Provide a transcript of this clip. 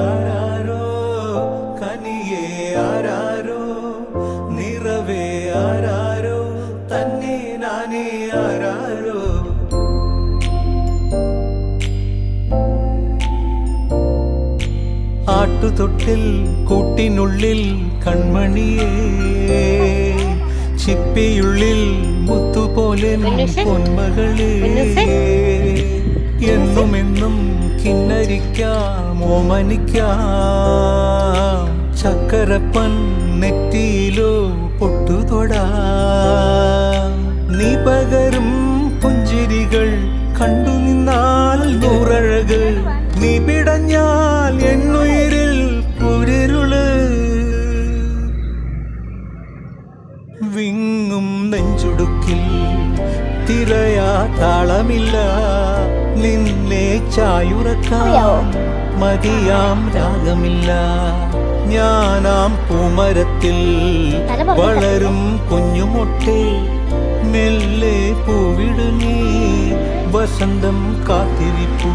ആരാരോ കനിയേ ആരാരോ നിറവേ ആരാരോ തന്നെ നാനേ ആരാരോ ആട്ടുതൊട്ടിൽ കൂട്ടിനുള്ളിൽ കൺമണിയേ ചിപ്പിയുള്ളിൽ മുത്തുപോലെ പൊന്മകളേ എന്നുമെന്നും കിന്നരിക്കാം ഓമനിക്കാം ചക്കരപ്പൻ നെറ്റിയിലോ പൊട്ടുതൊടാ നീ പകരും പുഞ്ചിരികൾ കണ്ടു നിന്നാൽ നൂറഴക് നീ പിടഞ്ഞാൽ എന്നുയിരിൽ പുരിരുള് വിങ്ങും നെഞ്ചുടുക്കിൽ തിരയാ താളമില്ല നിന്നെ ചായുറക്കാൻ മതിയാം രാഗമില്ല ഞാനാം പൂമരത്തിൽ വളരും കുഞ്ഞുമൊട്ടെ മെല്ലെ പൂവിടുന്നീ വസന്തം കാത്തിരിപ്പൂ